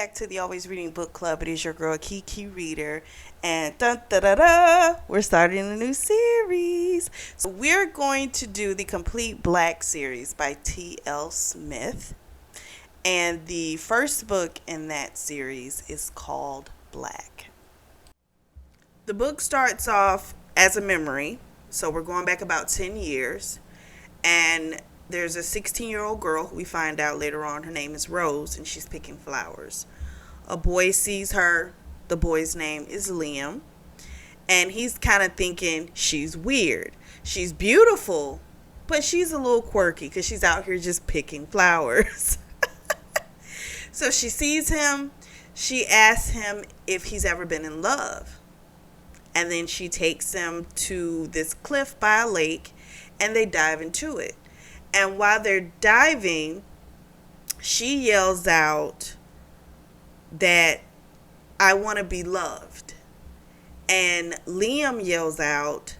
back to the Always Reading Book Club. It is your girl Kiki Reader, and dun da da da, we're starting a new series. So we're going to do the Complete Black series by T.L. Smith, and the first book in that series is called Black. The book starts off as a memory, so we're going back about 10 years, and there's a 16-year-old girl who we find out later on. Her name is Rose, and she's picking flowers. A boy sees her. The boy's name is Liam, and he's kind of thinking she's weird. She's beautiful, but she's a little quirky because she's out here just picking flowers. So she sees him. She asks him if he's ever been in love. And then she takes him to this cliff by a lake, and they dive into it. And while they're diving, she yells out that, "I want to be loved." And Liam yells out,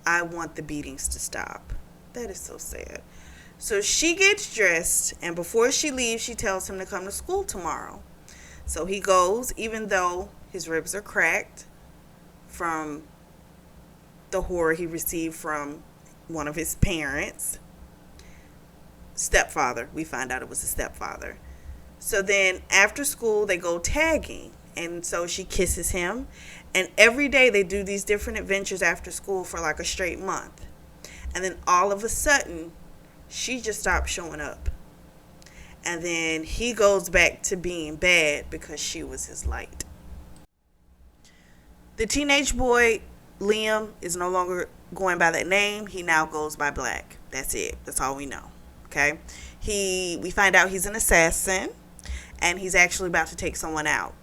"I want the beatings to stop." That is so sad. So she gets dressed, and before she leaves, she tells him to come to school tomorrow. So he goes, even though his ribs are cracked from the horror he received from one of his parents. Stepfather. We find out it was a stepfather. So then after school, they go tagging. And so she kisses him. And every day they do these different adventures after school for like a straight month. And then all of a sudden, she just stopped showing up. And then he goes back to being bad because she was his light. The teenage boy, Liam, is no longer going by that name. He now goes by Black. That's it. That's all we know. Okay? We find out he's an assassin, and he's actually about to take someone out.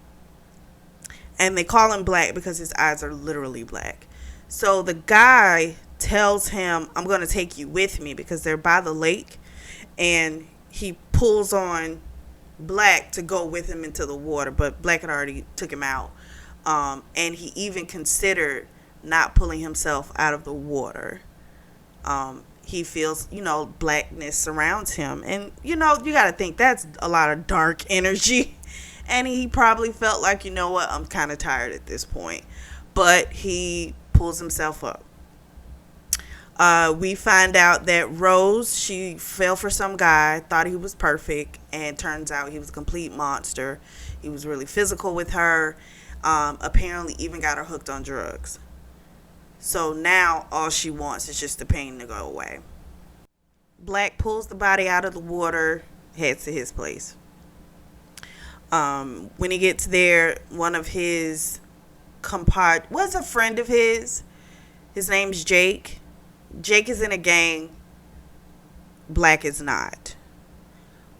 And they call him Black because his eyes are literally black. So the guy tells him, "I'm going to take you with me," because they're by the lake, and he pulls on Black to go with him into the water, but Black had already took him out. And he even considered not pulling himself out of the water. He feels, blackness surrounds him. And, you got to think that's a lot of dark energy. And he probably felt like, I'm kind of tired at this point. But he pulls himself up. We find out that Rose, she fell for some guy, thought he was perfect, and turns out he was a complete monster. He was really physical with her. Apparently even got her hooked on drugs. So now all she wants is just the pain to go away. Black pulls the body out of the water, heads to his place. When he gets there, one of his was a friend of his. His name's Jake. Jake is in a gang. Black is not.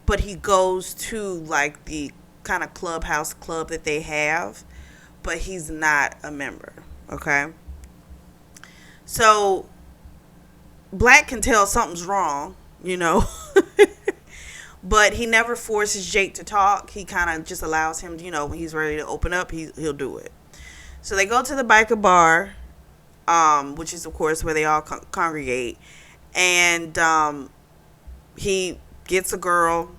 But he goes to like the kind of clubhouse club that they have, but he's not a member. Okay? So Black can tell something's wrong, but he never forces Jake to talk. He kind of just allows him, when he's ready to open up, he'll do it. So they go to the biker bar, which is, of course, where they all congregate. And he gets a girl.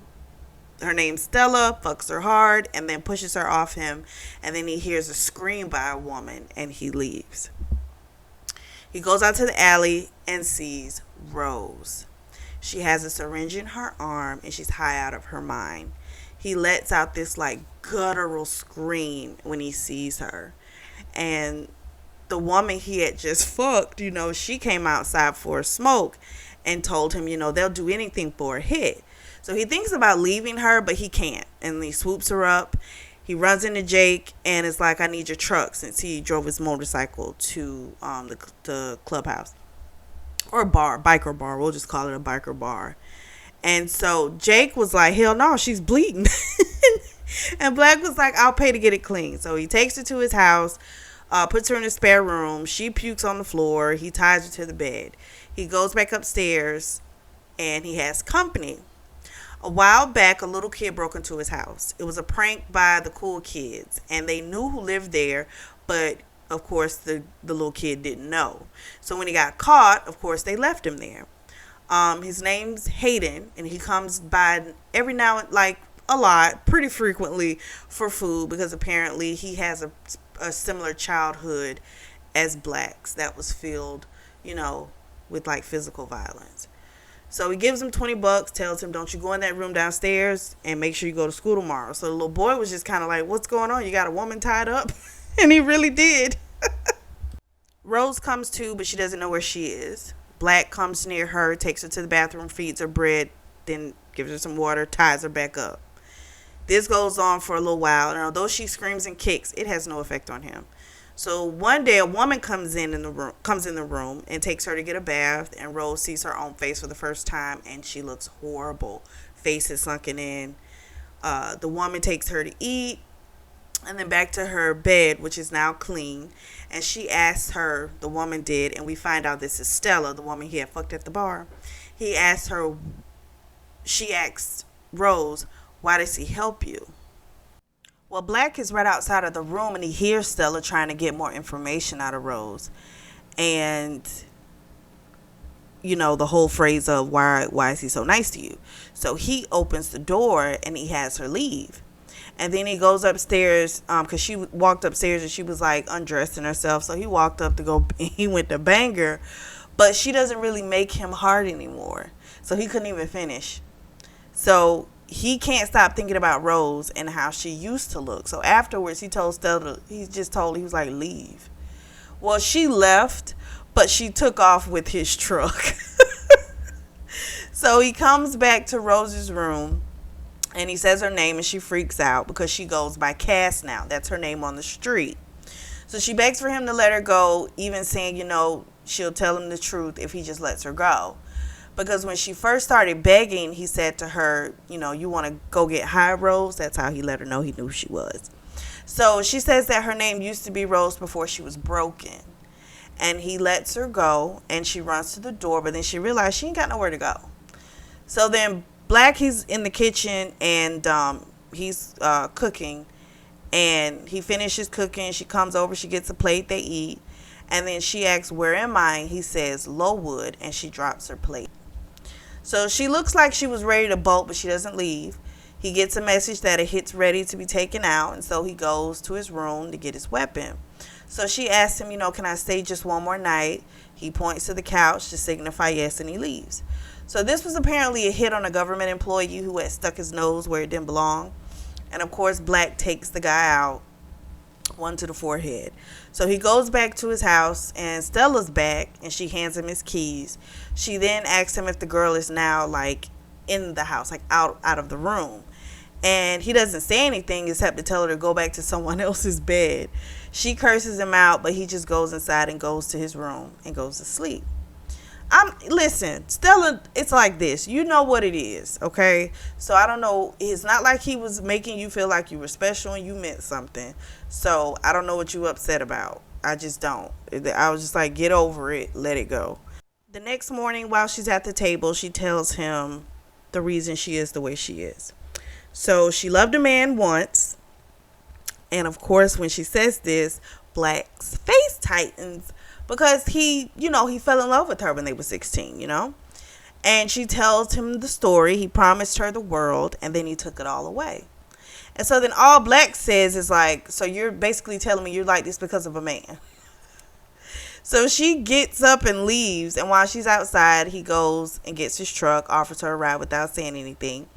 Her name's Stella, fucks her hard, and then pushes her off him. And then he hears a scream by a woman, and he leaves. He goes out to the alley and sees Rose. She has a syringe in her arm, and she's high out of her mind. He lets out this like guttural scream when he sees her. And the woman he had just fucked, she came outside for a smoke and told him, they'll do anything for a hit. So he thinks about leaving her, but he can't. And he swoops her up. He runs into Jake and is like, "I need your truck," since he drove his motorcycle to the clubhouse. Or biker bar. We'll just call it a biker bar. And so Jake was like, "Hell no, she's bleeding." And Black was like, "I'll pay to get it clean." So he takes her to his house, puts her in a spare room. She pukes on the floor. He ties her to the bed. He goes back upstairs, and he has company. A while back, a little kid broke into his house. It was a prank by the cool kids, and they knew who lived there, but of course the little kid didn't know. So when he got caught, of course they left him there. His name's Hayden, and he comes by every now and like a lot, pretty frequently, for food because apparently he has a similar childhood as Black's that was filled, you know, with like physical violence. So he gives him $20, tells him, don't you go in that room downstairs and make sure you go to school tomorrow. So the little boy was just kind of like, what's going on? You got a woman tied up? And he really did. Rose comes to, but she doesn't know where she is. Black comes near her, takes her to the bathroom, feeds her bread, then gives her some water, ties her back up. This goes on for a little while, and although she screams and kicks, it has no effect on him. So one day a woman comes in the room and takes her to get a bath, and Rose sees her own face for the first time and she looks horrible. Face is sunken in. The woman takes her to eat and then back to her bed, which is now clean, and she asks her, the woman did, and we find out this is Stella, the woman he had fucked at the bar. She asks Rose, why does he help you? Well, Black is right outside of the room and he hears Stella trying to get more information out of Rose. And, you know, the whole phrase of why is he so nice to you? So he opens the door and he has her leave. And then he goes upstairs because she walked upstairs and she was like undressing herself. So he walked up to go, he went to bang her. But she doesn't really make him hard anymore. So he couldn't even finish. So he can't stop thinking about Rose and how she used to look. So afterwards, he told Stella, he was like, leave. Well, she left, but she took off with his truck. So he comes back to Rose's room and he says her name and she freaks out because she goes by Cass now. That's her name on the street. So she begs for him to let her go, even saying, you know, she'll tell him the truth if he just lets her go. Because when she first started begging, he said to her, you know, you want to go get high, Rose? That's how he let her know he knew who she was. So she says that her name used to be Rose before she was broken. And he lets her go and she runs to the door, but then she realized she ain't got nowhere to go. So then Black, he's in the kitchen and he's cooking. And he finishes cooking. She comes over. She gets a plate. They eat. And then she asks, where am I? He says, Lowood. And she drops her plate. So she looks like she was ready to bolt, but she doesn't leave. He gets a message that a hit's ready to be taken out, and so he goes to his room to get his weapon. So she asks him, you know, can I stay just one more night? He points to the couch to signify yes, and he leaves. So this was apparently a hit on a government employee who had stuck his nose where it didn't belong. And of course, Black takes the guy out, one to the forehead. So he goes back to his house and Stella's back and she hands him his keys. She then asks him if the girl is now like in the house, like out of the room. And he doesn't say anything except to tell her to go back to someone else's bed. She curses him out, but he just goes inside and goes to his room and goes to sleep. Listen, Stella, it's like this. You know what it is, okay? So I don't know. It's not like he was making you feel like you were special and you meant something. So I don't know what you upset about. I just don't. I was just like, get over it. Let it go. The next morning, while she's at the table, she tells him the reason she is the way she is. So she loved a man once. And of course, when she says this, Black's face tightens. Because he fell in love with her when they were 16, And she tells him the story. He promised her the world, and then he took it all away. And so then all Black says is like, so you're basically telling me you're like this because of a man. So she gets up and leaves, and while she's outside, he goes and gets his truck, offers her a ride without saying anything,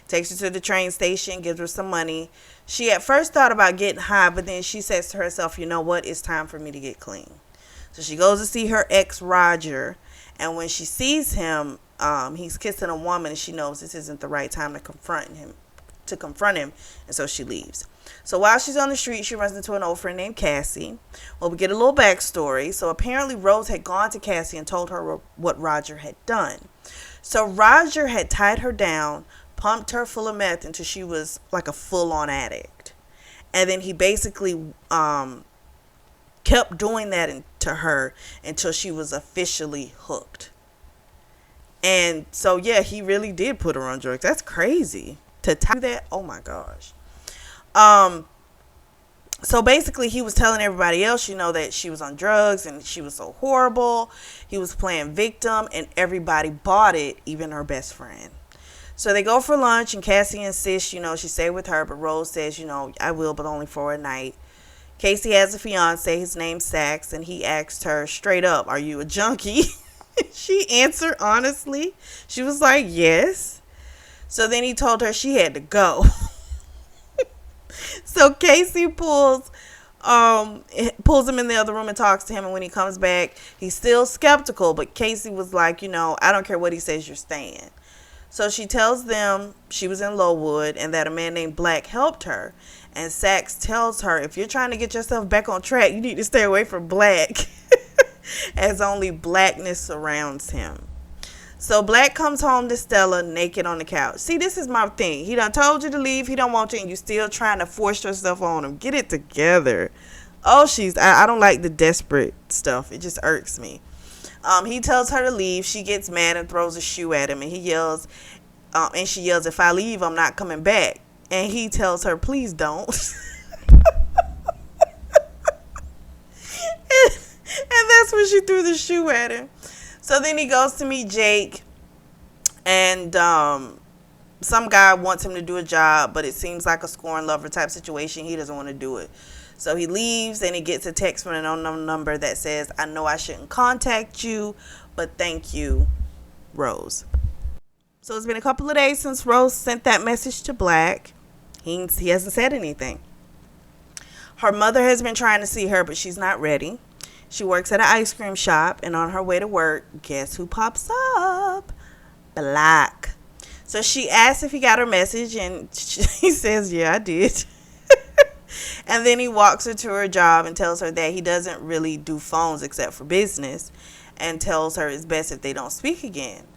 takes her to the train station, gives her some money. She at first thought about getting high, but then she says to herself, you know what, it's time for me to get clean. So she goes to see her ex, Roger, and when she sees him, he's kissing a woman, and she knows this isn't the right time to confront him, and so she leaves. So while she's on the street, she runs into an old friend named Cassie. Well, we get a little backstory. So apparently Rose had gone to Cassie and told her what Roger had done. So Roger had tied her down, pumped her full of meth until she was like a full-on addict. And then he basically kept doing that to her until she was officially hooked. And so, yeah, he really did put her on drugs. That's crazy. To tie that, oh my gosh. So basically he was telling everybody else, that she was on drugs and she was so horrible. He was playing victim and everybody bought it, even her best friend. So they go for lunch, and Cassie insists, she stay with her, but Rose says, I will, but only for a night. Casey has a fiance, his name's Sax, and he asked her straight up, "Are you a junkie?" She answered honestly. She was like, "Yes." So then he told her she had to go. So Casey pulls him in the other room and talks to him, and when he comes back, he's still skeptical, but Casey was like, "I don't care what he says, you're staying." So she tells them she was in Lowood and that a man named Black helped her. And Sax tells her, if you're trying to get yourself back on track, you need to stay away from Black, as only blackness surrounds him. So Black comes home to Stella naked on the couch. See, this is my thing. He done told you to leave. He don't want you, and you still trying to force yourself on him. Get it together. Oh, I don't like the desperate stuff. It just irks me. He tells her to leave. She gets mad and throws a shoe at him, and she yells, "If I leave, I'm not coming back." And he tells her, "Please don't." And that's when she threw the shoe at him. So then he goes to meet Jake, and some guy wants him to do a job, but it seems like a scorn lover type situation. He doesn't want to do it. So he leaves, and he gets a text from an unknown number that says, "I know I shouldn't contact you, but thank you, Rose." So it's been a couple of days since Rose sent that message to Black. He hasn't said anything. Her mother has been trying to see her, but she's not ready. She works at an ice cream shop, and on her way to work, guess who pops up? Black. So she asks if he got her message, and he says, "Yeah, I did." And then he walks her to her job and tells her that he doesn't really do phones except for business, and tells her it's best if they don't speak again.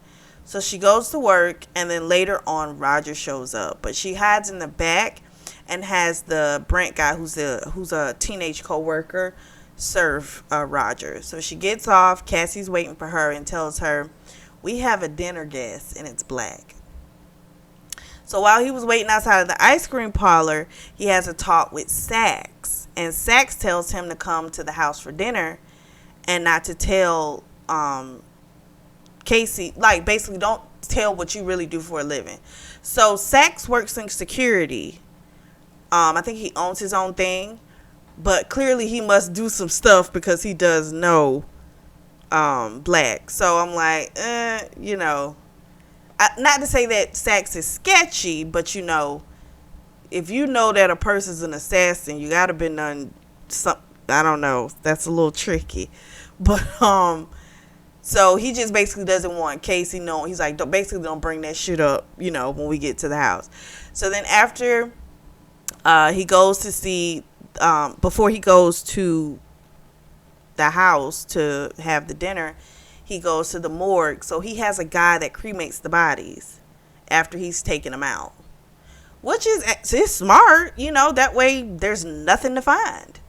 So she goes to work, and then later on, Roger shows up. But she hides in the back and has the Brent guy, who's a teenage co-worker, serve Roger. So she gets off. Cassie's waiting for her and tells her, "We have a dinner guest, and it's Black." So while he was waiting outside of the ice cream parlor, he has a talk with Sax. And Sax tells him to come to the house for dinner and not to tell Casey, like, basically don't tell what you really do for a living. So Sax works in security. I think he owns his own thing, but clearly he must do some stuff because he does know Black. So I'm like, not to say that Sax is sketchy, but if you know that a person's an assassin, you gotta been done some. I don't know. That's a little tricky, but so he just basically doesn't want Casey knowing. He's like, don't bring that shit up, when we get to the house. So then after he goes to see, before he goes to the house to have the dinner, he goes to the morgue. So he has a guy that cremates the bodies after he's taken them out, which is smart, that way there's nothing to find.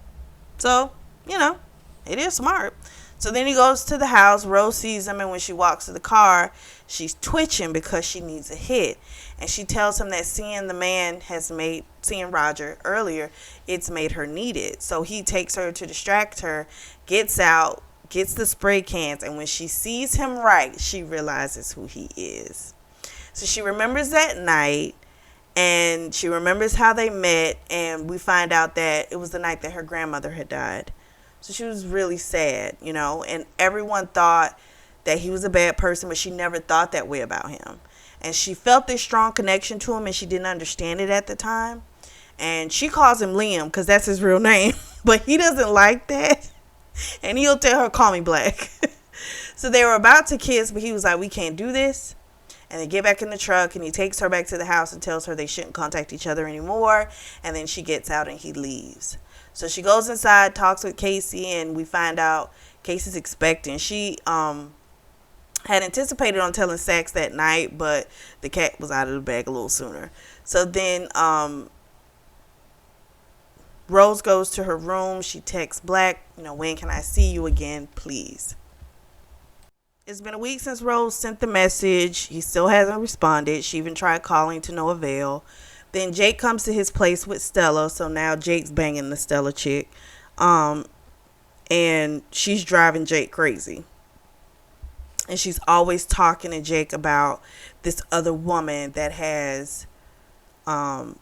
So, it is smart. So then he goes to the house. Rose sees him, and when she walks to the car, she's twitching because she needs a hit. And she tells him that seeing Roger earlier, it's made her need it. So he takes her to distract her, gets out, gets the spray cans, and when she sees him she realizes who he is. So she remembers that night, and she remembers how they met, and we find out that it was the night that her grandmother had died. So she was really sad, and everyone thought that he was a bad person, but she never thought that way about him. And she felt this strong connection to him, and she didn't understand it at the time. And she calls him Liam because that's his real name, but he doesn't like that. And he'll tell her, "Call me Black." So they were about to kiss, but he was like, "We can't do this." And they get back in the truck, and he takes her back to the house and tells her they shouldn't contact each other anymore. And then she gets out and he leaves. So she goes inside, talks with Casey, and we find out Casey's expecting. She had anticipated on telling Sax that night, but the cat was out of the bag a little sooner. So then Rose goes to her room. She texts Black, "When can I see you again, please?" It's been a week since Rose sent the message. He still hasn't responded. She even tried calling to no avail. Then Jake comes to his place with Stella. So now Jake's banging the Stella chick. And she's driving Jake crazy. And she's always talking to Jake about this other woman that has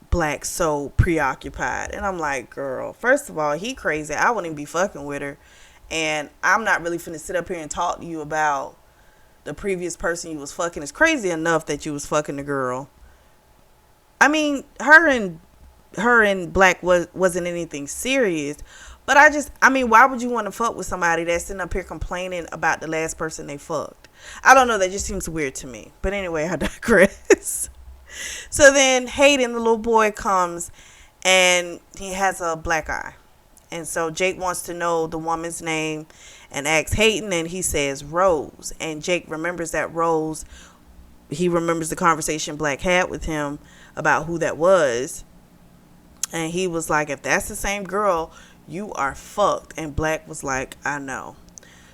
Black so preoccupied. And I'm like, girl, first of all, he crazy. I wouldn't even be fucking with her. And I'm not really finna sit up here and talk to you about the previous person you was fucking. Is crazy enough that you was fucking the girl. I mean, her and Black wasn't anything serious. But I mean, why would you want to fuck with somebody that's sitting up here complaining about the last person they fucked? I don't know. That just seems weird to me. But anyway, I digress. So then Hayden, the little boy, comes and he has a black eye. And so Jake wants to know the woman's name and asks Hayden, and he says Rose. And Jake remembers that Rose, he remembers the conversation Black had with him about who that was. And he was like, if that's the same girl, you are fucked. And Black was like, I know.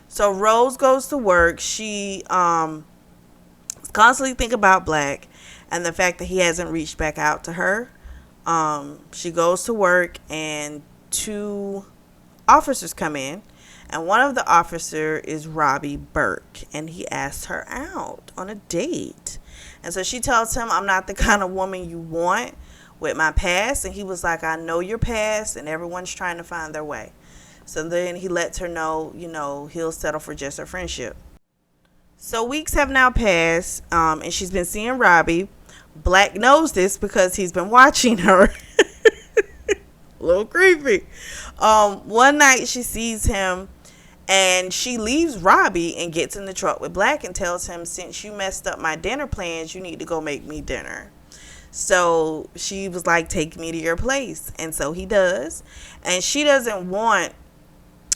So Rose goes to work. She constantly think about Black and the fact that he hasn't reached back out to her. She goes to work and 2 officers come in. And one of the officer is Robbie Burke. And he asked her out on a date. And so she tells him, I'm not the kind of woman you want with my past. And he was like, I know your past and everyone's trying to find their way. So then he lets her know, he'll settle for just a friendship. So weeks have now passed, and she's been seeing Robbie. Black knows this because he's been watching her. A little creepy. One night she sees him and she leaves Robbie and gets in the truck with Black and tells him, since you messed up my dinner plans, you need to go make me dinner. So she was like, take me to your place. And so he does. And she doesn't want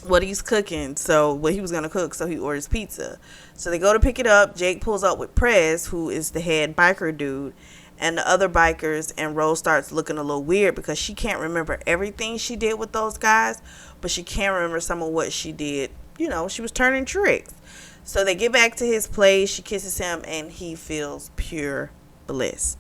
what he's cooking, so what he was going to cook, so he orders pizza. So they go to pick it up. Jake pulls up with Prez, who is the head biker dude, and the other bikers, and Rose starts looking a little weird because she can't remember everything she did with those guys, but she can remember some of what she did. She was turning tricks. So they get back to his place. She kisses him, and he feels pure bliss.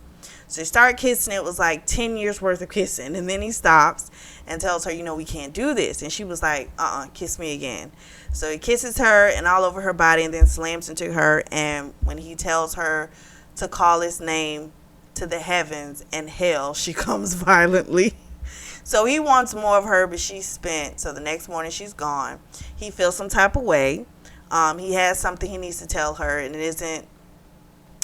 So they start kissing. It was like 10 years worth of kissing. And then he stops and tells her, we can't do this. And she was like, kiss me again. So he kisses her and all over her body and then slams into her. And when he tells her to call his name to the heavens and hell, she comes violently. So he wants more of her, but she's spent. So the next morning she's gone. He feels some type of way. He has something he needs to tell her, and it isn't.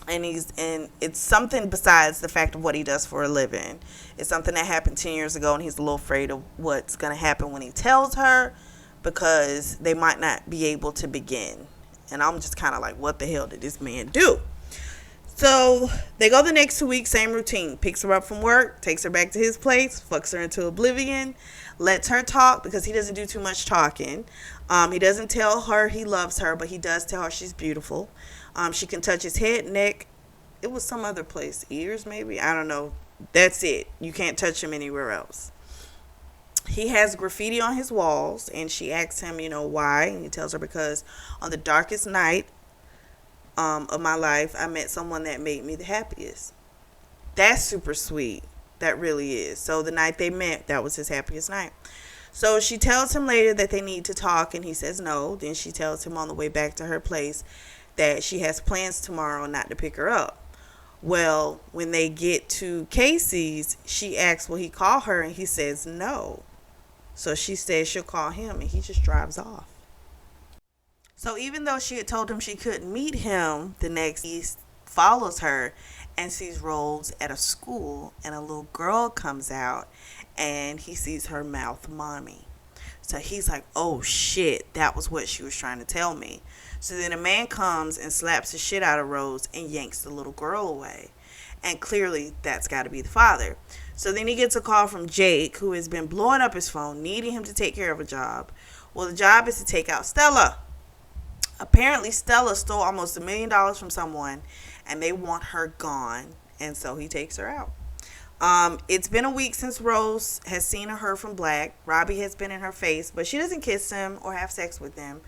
And it's something besides the fact of what he does for a living. It's something that happened 10 years ago, and he's a little afraid of what's going to happen when he tells her, because they might not be able to begin. And I'm just kind of like, what the hell did this man do? So they go the next 2 weeks, same routine. Picks her up from work, takes her back to his place, fucks her into oblivion, lets her talk because he doesn't do too much talking. He doesn't tell her he loves her, but he does tell her she's beautiful. She can touch his head, neck. It was some other place. Ears, maybe? I don't know. That's it. You can't touch him anywhere else. He has graffiti on his walls, and she asks him, why. And he tells her, because on the darkest night of my life, I met someone that made me the happiest. That's super sweet. That really is. So the night they met, that was his happiest night. So she tells him later that they need to talk, and he says no. Then she tells him on the way back to her place that she has plans tomorrow not to pick her up. Well, when they get to Casey's, she asks, will he call her? And he says no. So she says she'll call him, and he just drives off. So even though she had told him she couldn't meet him, the next he follows her and sees Rose at a school, and a little girl comes out, and he sees her mouth mommy. So he's like, oh shit, that was what she was trying to tell me. So then a man comes and slaps the shit out of Rose and yanks the little girl away. And clearly that's got to be the father. So then he gets a call from Jake, who has been blowing up his phone, needing him to take care of a job. Well, the job is to take out Stella. Apparently Stella stole almost $1 million from someone, and they want her gone. And so he takes her out. It's been a week since Rose has seen or heard from Black. Robbie has been in her face, but she doesn't kiss him or have sex with him.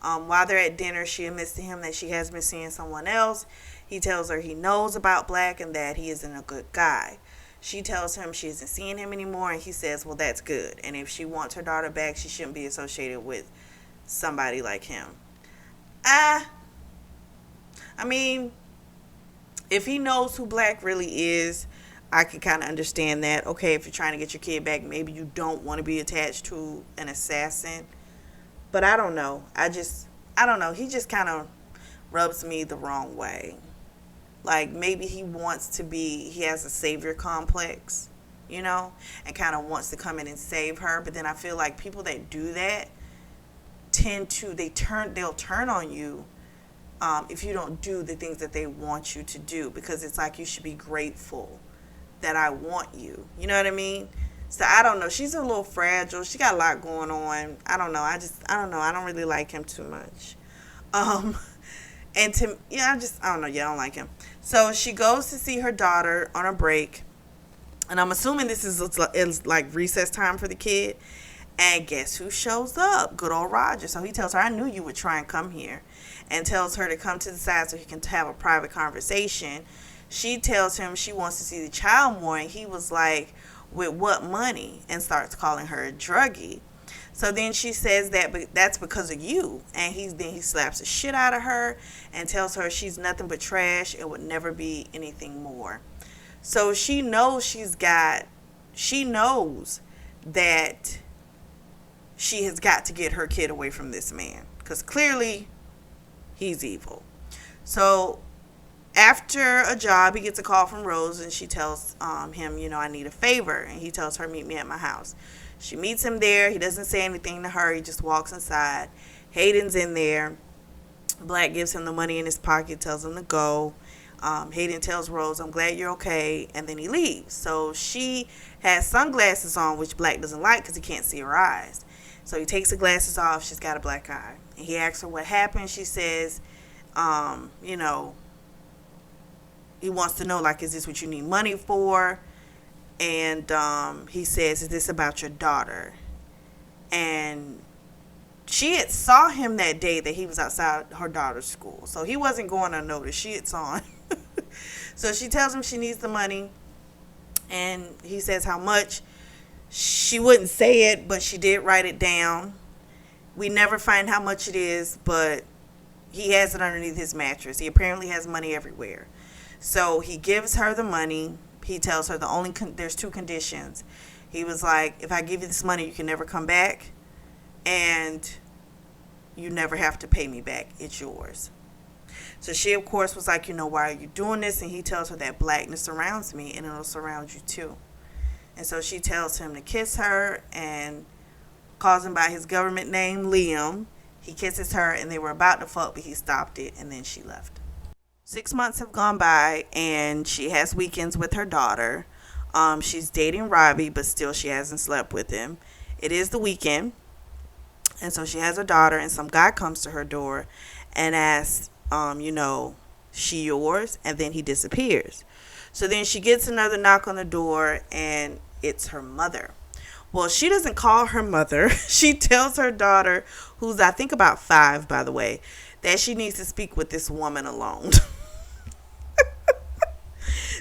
While they're at dinner, she admits to him that she has been seeing someone else. He tells her he knows about Black and that he isn't a good guy. She tells him she isn't seeing him anymore, and he says, well, that's good. And if she wants her daughter back, she shouldn't be associated with somebody like him. I mean, if he knows who Black really is, I can kind of understand that. Okay, if you're trying to get your kid back, maybe you don't want to be attached to an assassin. But I don't know. I don't know. He just kind of rubs me the wrong way. Like maybe he has a savior complex, and kind of wants to come in and save her. But then I feel like people that do that they'll turn on you if you don't do the things that they want you to do, because it's like you should be grateful that I want you. You know what I mean? So I don't know. She's a little fragile. She got a lot going on. I don't know. I don't know. I don't really like him too much. Um, and I don't know. Yeah, I don't like him. So she goes to see her daughter on a break, and I'm assuming this is it's like recess time for the kid. And guess who shows up? Good old Roger. So he tells her, I knew you would try and come here. And tells her to come to the side so he can have a private conversation. She tells him she wants to see the child more. And he was like, with what money? And starts calling her a druggie. So then she says that's because of you. And he slaps the shit out of her and tells her she's nothing but trash. It would never be anything more. So she knows that she has got to get her kid away from this man, because clearly he's evil. So after a job, he gets a call from Rose, and she tells him, I need a favor. And he tells her, meet me at my house. She meets him there. He doesn't say anything to her. He just walks inside. Hayden's in there. Black gives him the money in his pocket, tells him to go. Hayden tells Rose, I'm glad you're okay. And then he leaves. So she has sunglasses on, which Black doesn't like because he can't see her eyes. So he takes the glasses off. She's got a black eye. And he asks her what happened. She says, he wants to know, like, is this what you need money for? And he says, is this about your daughter? And she had saw him that day that he was outside her daughter's school. So he wasn't going unnoticed. She had saw him. So she tells him she needs the money. And he says how much. She wouldn't say it, but she did write it down. We never find how much it is, but he has it underneath his mattress. He apparently has money everywhere. So he gives her the money. He tells her there's two conditions. He was like, if I give you this money, you can never come back, and you never have to pay me back. It's yours. So she, of course, was like, why are you doing this? And he tells her that blackness surrounds me, and it'll surround you too. And so she tells him to kiss her and calls him by his government name, Liam. He kisses her, and they were about to fuck, but he stopped it, and then she left. 6 months have gone by, and she has weekends with her daughter. She's dating Robbie, but still she hasn't slept with him. It is the weekend, and so she has her daughter, and some guy comes to her door and asks, she yours? And then he disappears. So then she gets another knock on the door, and it's her mother. Well, she doesn't call her mother. She tells her daughter, who's I think about 5, by the way, that she needs to speak with this woman alone.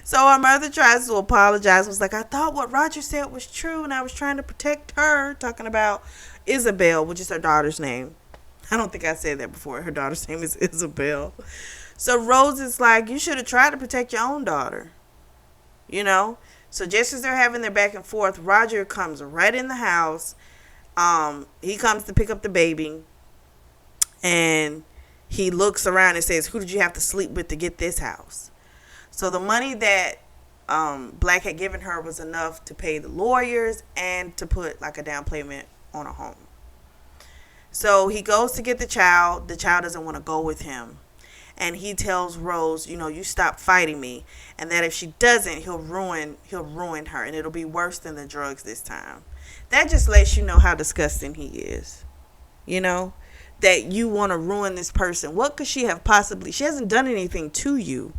So her mother tries to apologize. Was like, I thought what Roger said was true, and I was trying to protect her. Talking about Isabel, which is her daughter's name. I don't think I said that before. Her daughter's name is Isabel. So Rose is like, you should have tried to protect your own daughter. So just as they're having their back and forth, Roger comes right in the house. He comes to pick up the baby, and he looks around and says, who did you have to sleep with to get this house? So the money that Black had given her was enough to pay the lawyers and to put like a down payment on a home. So he goes to get the child. The child doesn't want to go with him. And he tells Rose, you stop fighting me. And that if she doesn't, he'll ruin her. And it'll be worse than the drugs this time. That just lets you know how disgusting he is. That you want to ruin this person. What could she have possibly... She hasn't done anything to you.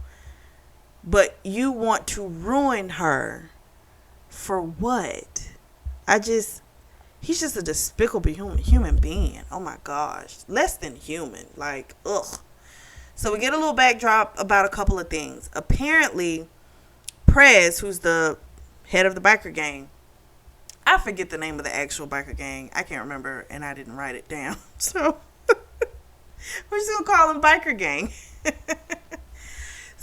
But you want to ruin her. For what? He's just a despicable human being. Oh my gosh. Less than human. Like, ugh. So we get a little backdrop about a couple of things. Apparently, Prez, who's the head of the biker gang, I forget the name of the actual biker gang. I can't remember, and I didn't write it down. So we're just going to call him biker gang.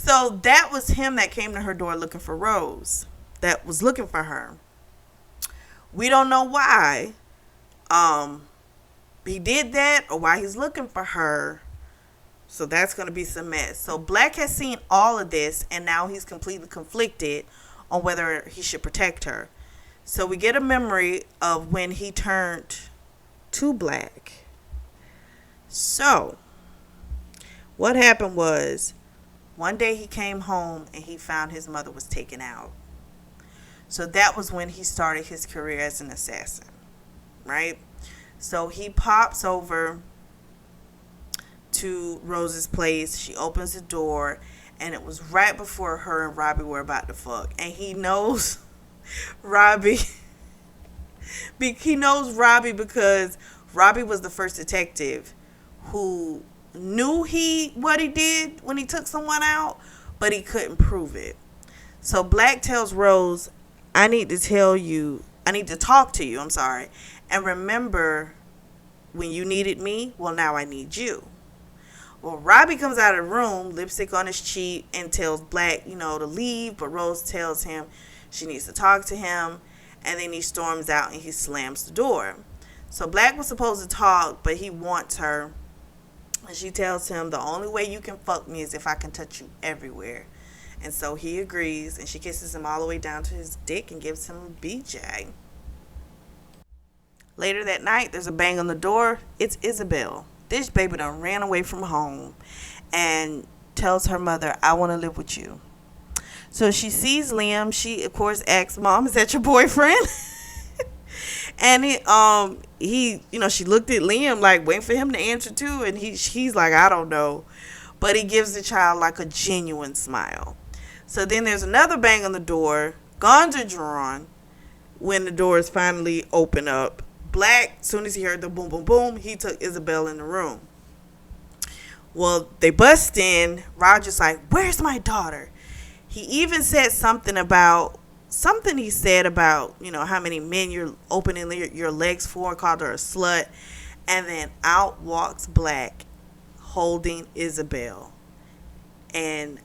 So that was him that came to her door looking for Rose. That was looking for her. We don't know why he did that or why he's looking for her. So that's going to be some mess. So Black has seen all of this, and now he's completely conflicted on whether he should protect her. So we get a memory of when he turned to Black. So what happened was, one day he came home and he found his mother was taken out. So that was when he started his career as an assassin, right? So he pops over to Rose's place. She opens the door, and it was right before her and Robbie were about to fuck. And he knows Robbie. He knows Robbie because Robbie was the first detective who knew what he did when he took someone out, but he couldn't prove it. So Black tells Rose, I need to talk to you, and remember when you needed me, well, now I need you. Well, Robbie comes out of the room, lipstick on his cheek, and tells Black, to leave, but Rose tells him she needs to talk to him, and then he storms out and he slams the door. So Black was supposed to talk, but he wants her, and she tells him the only way you can fuck me is if I can touch you everywhere. And so he agrees, and she kisses him all the way down to his dick and gives him a BJ. Later that night, there's a bang on the door. It's Isabel. This baby done ran away from home and tells her mother, I want to live with you. So she sees Liam. She, of course, asks, Mom, is that your boyfriend? And she looked at Liam like waiting for him to answer too. And he's like, I don't know. But he gives the child like a genuine smile. So then there's another bang on the door. Guns are drawn. When the doors finally open up, Black, as soon as he heard the boom, boom, boom, he took Isabel in the room. Well, they bust in. Roger's like, where's my daughter? He even said something he said about, how many men you're opening your legs for, called her a slut. And then out walks Black holding Isabel. And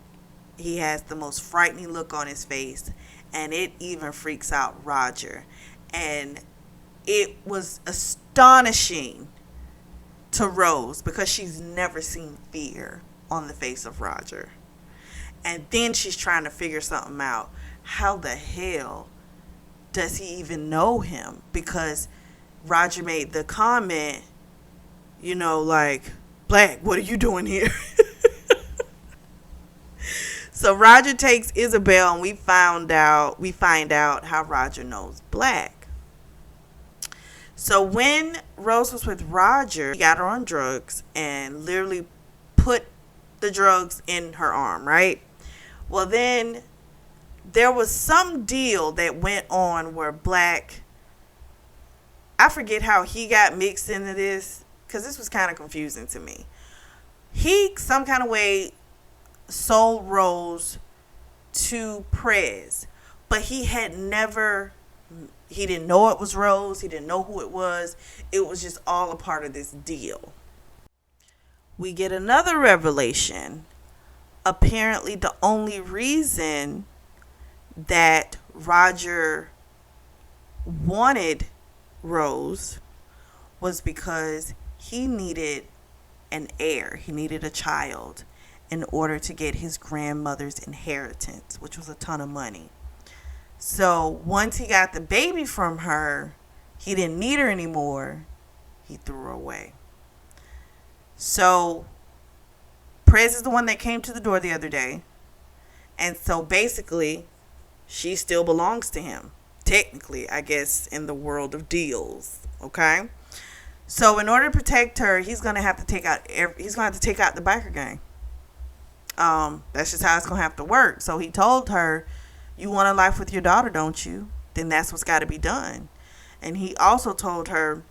he has the most frightening look on his face. And it even freaks out Roger. And it was astonishing to Rose because she's never seen fear on the face of Roger. And then she's trying to figure something out. How the hell does he even know him? Because Roger made the comment, like, Black, what are you doing here? So Roger takes Isabel, and we find out how Roger knows Black. So when Rose was with Roger, he got her on drugs and literally put the drugs in her arm, right? Well, then there was some deal that went on where Black, I forget how he got mixed into this, because this was kind of confusing to me. He, some kind of way, sold Rose to Prez, but he didn't know it was Rose. He didn't know who it was. It was just all a part of this deal. We get another revelation. Apparently, the only reason that Roger wanted Rose was because he needed an heir. He needed a child in order to get his grandmother's inheritance, which was a ton of money. So once he got the baby from her, he didn't need her anymore. He threw her away. So Prez is the one that came to the door the other day. And so basically, she still belongs to him. Technically, I guess, in the world of deals. Okay? So in order to protect her, he's going to have to take out the biker gang. That's just how it's going to have to work. So he told her, you want a life with your daughter, don't you? Then that's what's got to be done. And he also told her,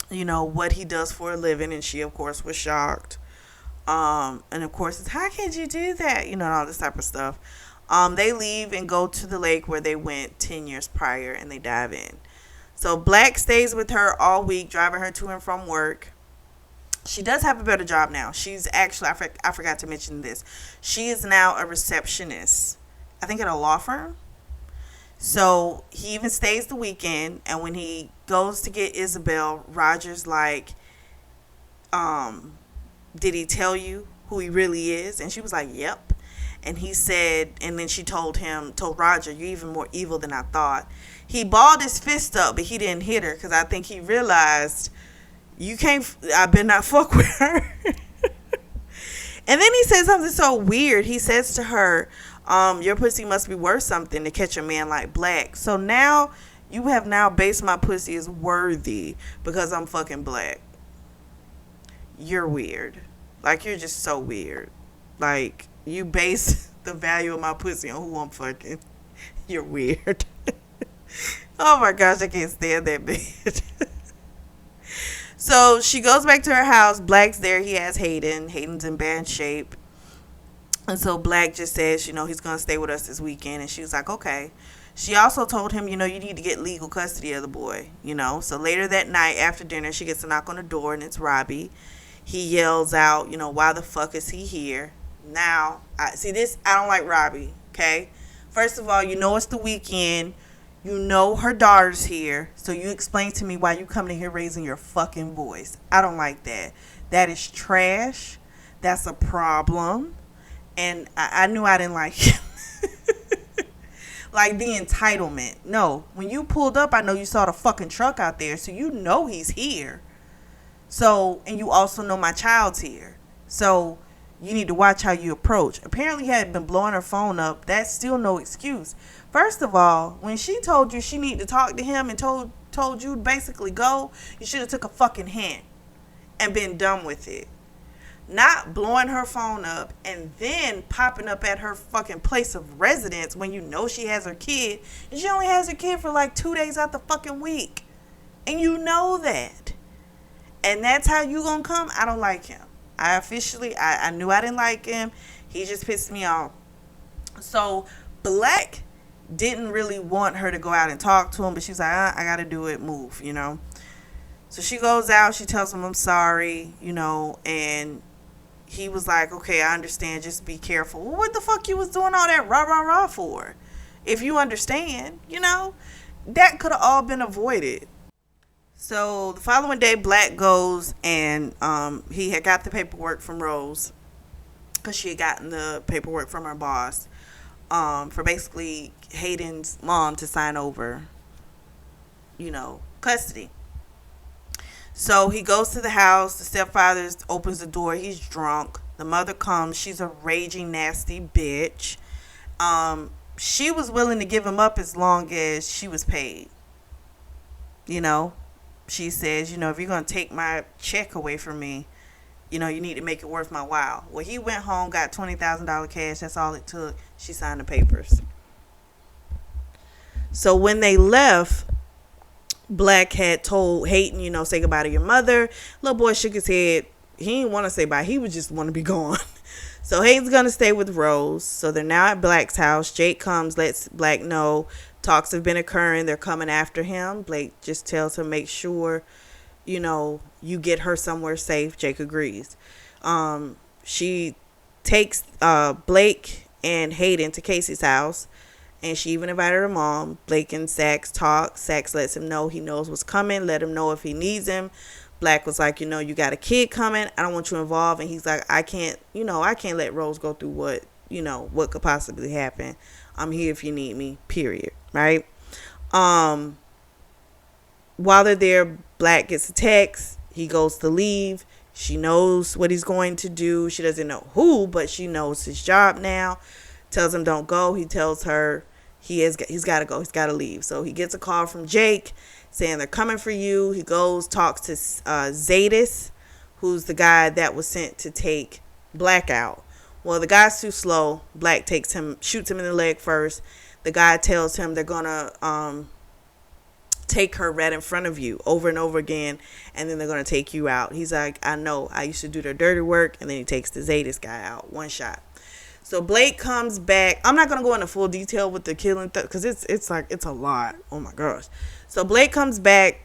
what he does for a living. And she, of course, was shocked. And, of course, it's, how could you do that? All this type of stuff. They leave and go to the lake where they went 10 years prior, and they dive in. So Black stays with her all week, driving her to and from work. She does have a better job now. She's actually, I forgot to mention this. She is now a receptionist, I think at a law firm. So he even stays the weekend. And when he goes to get Isabel, Roger's like, did he tell you who he really is? And she was like, yep. And he said, and then she told Roger, you're even more evil than I thought. He balled his fist up, but he didn't hit her because I think he realized, I better not fuck with her. And then he said something so weird. He says to her, your pussy must be worth something to catch a man like Black. So now you have now based my pussy as worthy because I'm fucking Black. You're weird. Like, you're just so weird. Like, you base the value of my pussy on who I'm fucking. You're weird. Oh my gosh, I can't stand that bitch. So she goes back to her house. Black's there. He has Hayden. Hayden's in bad shape. And so Black just says, he's going to stay with us this weekend. And she was like, okay. She also told him, you need to get legal custody of the boy, So later that night after dinner, she gets a knock on the door and it's Robbie. He yells out, why the fuck is he here? Now, I don't like Robbie, okay? First of all, it's the weekend. Her daughter's here. So you explain to me why you coming in here raising your fucking voice. I don't like that. That is trash. That's a problem. And I knew I didn't like him. Like the entitlement. No, when you pulled up, I know you saw the fucking truck out there. So he's here. So, and you also know my child's here. So you need to watch how you approach. Apparently he had been blowing her phone up. That's still no excuse. First of all, when she told you she needed to talk to him and told you to basically go, you should have took a fucking hint and been done with it. Not blowing her phone up and then popping up at her fucking place of residence when she has her kid. And she only has her kid for like 2 days out the fucking week. And you know that. And that's how you gonna come? I don't like him. I knew I didn't like him. He just pissed me off. So Black didn't really want her to go out and talk to him, but she's like, I gotta do it, move, So she goes out, she tells him I'm sorry, and he was like, okay, I understand, just be careful. Well, what the fuck you was doing all that rah for? If you understand, that could have all been avoided. So the following day, Black goes and he had got the paperwork from Rose because she had gotten the paperwork from her boss for basically Hayden's mom to sign over, custody. So he goes to the house. The stepfather opens the door. He's drunk. The mother comes. She's a raging, nasty bitch. She was willing to give him up as long as she was paid. She says, if you're going to take my check away from me, you need to make it worth my while. Well, he went home, got $20,000 cash. That's all it took. She signed the papers. So when they left, Black had told Hayden, say goodbye to your mother. Little boy shook his head. He didn't want to say bye. He would just want to be gone. So Hayden's going to stay with Rose. So they're now at Black's house. Jake comes, lets Black know talks have been occurring. They're coming after him. Blake just tells him, make sure, you get her somewhere safe. Jake agrees. She takes Blake and Hayden to Casey's house. And she even invited her mom. Blake and Sax talk. Sax lets him know he knows what's coming. Let him know if he needs him. Black was like, you got a kid coming. I don't want you involved. And he's like, I can't let Rose go through what could possibly happen. I'm here if you need me, period. Right? While they're there, Black gets a text. He goes to leave. She knows what he's going to do. She doesn't know who, but she knows his job now. Tells him don't go. He tells her he's got to go. He's got to leave. So he gets a call from Jake saying they're coming for you. He goes, talks to Zadis, who's the guy that was sent to take Black out. Well, the guy's too slow. Black shoots him in the leg first. The guy tells him they're going to take her right in front of you over and over again, and then they're going to take you out. He's like, I know. I used to do their dirty work. And then he takes the Zadis guy out. One shot. So Blake comes back. I'm not going to go into full detail with the killing because it's a lot. Oh my gosh. So Blake comes back.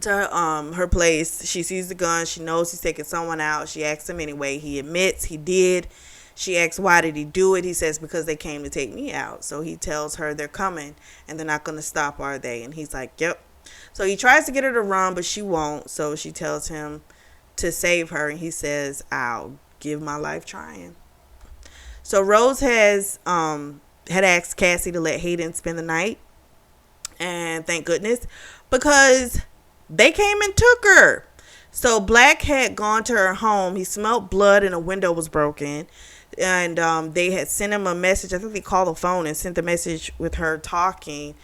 to her place. She sees the gun. She knows he's taking someone out. She asks him anyway. He admits he did. She asks, why did he do it? He says, because they came to take me out. So he tells her they're coming and they're not going to stop, are they? And he's like, yep. So he tries to get her to run, but she won't. So she tells him to save her. And he says, I'll give my life trying. So Rose had asked Cassie to let Hayden spend the night. And thank goodness, because they came and took her. So Black had gone to her home. He smelled blood and a window was broken. And they had sent him a message. I think they called the phone and sent the message with her talking.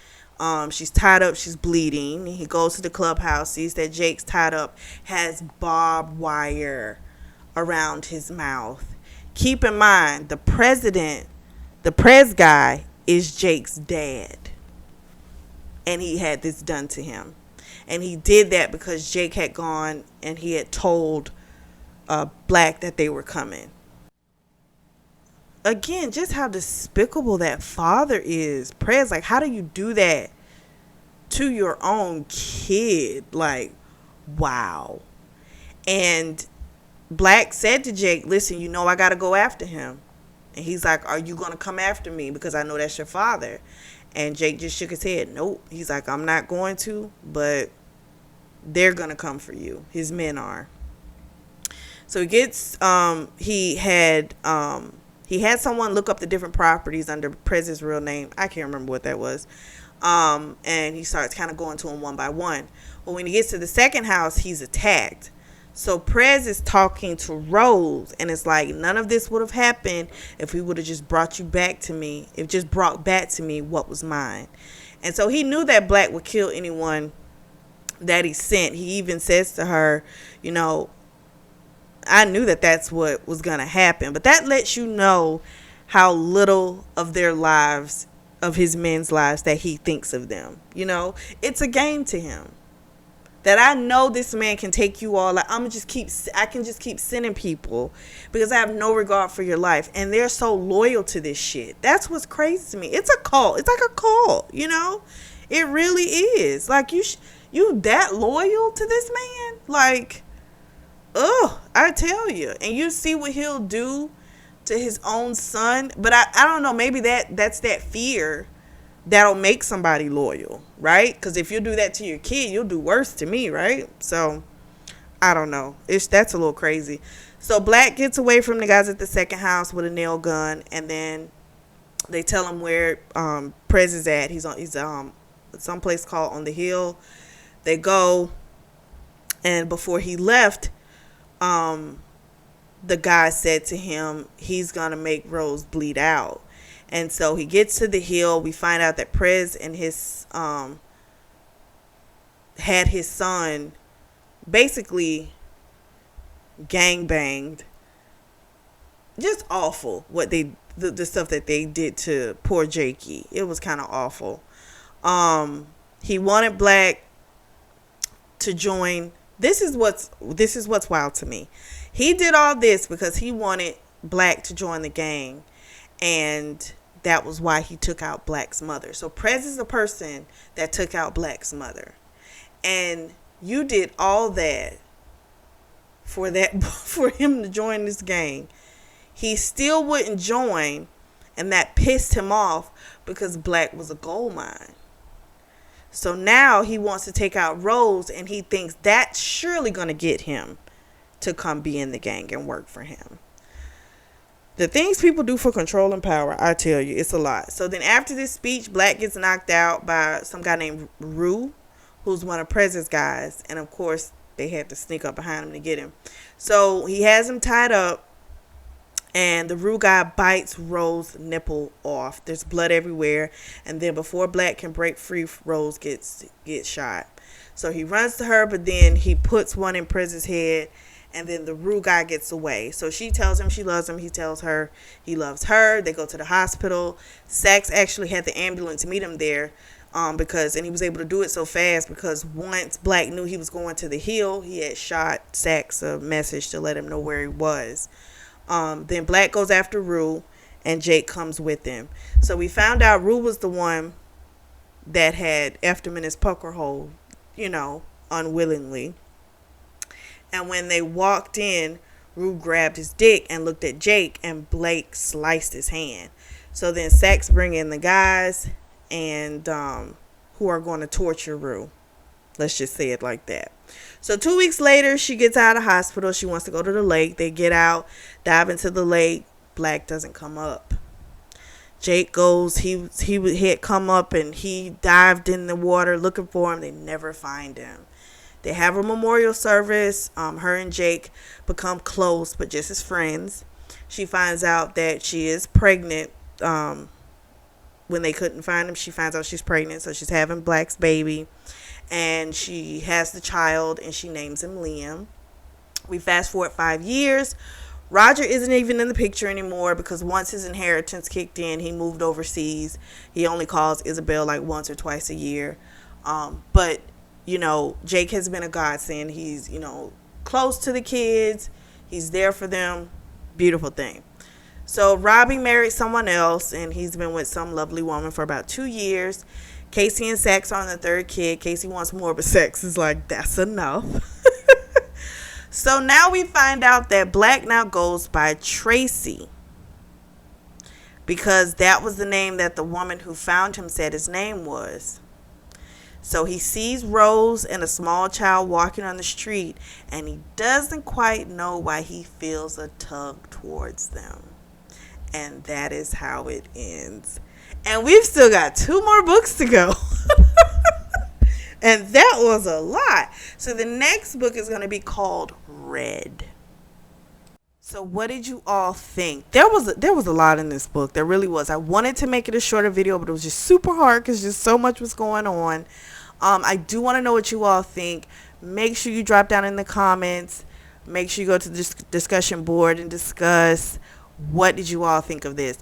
She's tied up. She's bleeding. He goes to the clubhouse, sees that Jake's tied up, has barbed wire around his mouth. Keep in mind, the press guy, is Jake's dad. And he had this done to him. And he did that because Jake had gone and he had told Black that they were coming. Again, just how despicable that father is. Prez, like, how do you do that to your own kid? Like, wow. And Black said to Jake, listen, you know I got to go after him. And he's like, are you going to come after me? Because I know that's your father. And Jake just shook his head. Nope. He's like, I'm not going to, but they're going to come for you. His men are. So he gets, he had someone look up the different properties under Prez's real name. I can't remember what that was. And he starts kind of going to them one by one. But when he gets to the second house, he's attacked. So Prez is talking to Rose, and it's like, none of this would have happened if he would have just brought you back to me. If just brought back to me what was mine. And so he knew that Black would kill anyone that he sent. He even says to her, you know, I knew that that's what was going to happen. But that lets you know how little of their lives, of his men's lives, that he thinks of them. You know, it's a game to him. That I know this man can take you all. Like, I can just keep sending people because I have no regard for your life. And they're so loyal to this shit. That's what's crazy to me. It's a cult. It's like a cult, you know? It really is. Like, you that loyal to this man? Like, ugh, I tell you. And you see what he'll do to his own son. But I don't know. Maybe that's that fear that'll make somebody loyal, right? Because if you do that to your kid, you'll do worse to me, right? So I don't know. That's a little crazy. So Black gets away from the guys at the second house with a nail gun, and then they tell him where Prez is at. He's someplace called On the Hill. They go, and before he left, the guy said to him, he's gonna make Rose bleed out. And so he gets to the hill. We find out that Prez and his had his son basically gangbanged. Just awful what the stuff that they did to poor Jakey. It was kind of awful. He wanted Black to join. This is what's wild to me. He did all this because he wanted Black to join the gang. And that was why he took out Black's mother. So Prez is the person that took out Black's mother. And you did all that for him to join this gang. He still wouldn't join, and that pissed him off because Black was a gold mine. So now he wants to take out Rose, and he thinks that's surely going to get him to come be in the gang and work for him. The things people do for control and power, I tell you, it's a lot. So then after this speech, Black gets knocked out by some guy named Rue, who's one of Prez's guys. And of course, they had to sneak up behind him to get him. So he has him tied up, and the Rue guy bites Rose's nipple off. There's blood everywhere. And then before Black can break free, Rose gets shot. So he runs to her, but then he puts one in Prez's head. And then the Rue guy gets away. So she tells him she loves him. He tells her he loves her. They go to the hospital. Sax actually had the ambulance meet him there and he was able to do it so fast because once Black knew he was going to the hill, he had shot Sax a message to let him know where he was. Then Black goes after Rue, and Jake comes with him. So we found out Rue was the one that had effed him in his pucker hole, you know, unwillingly. And when they walked in, Rue grabbed his dick and looked at Jake, and Blake sliced his hand. So then Sax bring in the guys and who are going to torture Rue. Let's just say it like that. So 2 weeks later, she gets out of hospital. She wants to go to the lake. They get out, dive into the lake. Black doesn't come up. Jake goes, he had come up and he dived in the water looking for him. They never find him. They have a memorial service. Her and Jake become close, but just as friends. She finds out that she is pregnant. When they couldn't find him, she finds out she's pregnant. So she's having Black's baby. And she has the child and she names him Liam. We fast forward 5 years. Roger isn't even in the picture anymore because once his inheritance kicked in, he moved overseas. He only calls Isabel like once or twice a year. But, you know, Jake has been a godsend. He's, you know, close to the kids. He's there for them. Beautiful thing. So Robbie married someone else and he's been with some lovely woman for about 2 years. Casey and Sax are on the third kid. Casey wants more, but Sax is like, that's enough. So now we find out that Black now goes by Tracy, because that was the name that the woman who found him said his name was. So he sees Rose and a small child walking on the street, and he doesn't quite know why he feels a tug towards them. And that is how it ends. And we've still got 2 more books to go. And that was a lot. So the next book is going to be called Red. So what did you all think? There was a lot in this book. There really was. I wanted to make it a shorter video, but it was just super hard because just so much was going on. I do want to know what you all think. Make sure you drop down in the comments. Make sure you go to the discussion board and discuss what did you all think of this.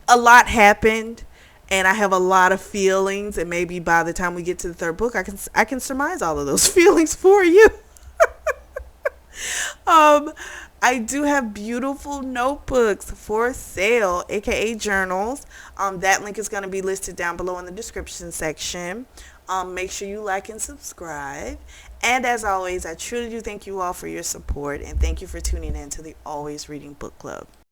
A lot happened. And I have a lot of feelings, and maybe by the time we get to the third book, I can surmise all of those feelings for you. I do have beautiful notebooks for sale, aka journals. That link is going to be listed down below in the description section. Make sure you like and subscribe. And as always, I truly do thank you all for your support, and thank you for tuning in to the Always Reading Book Club.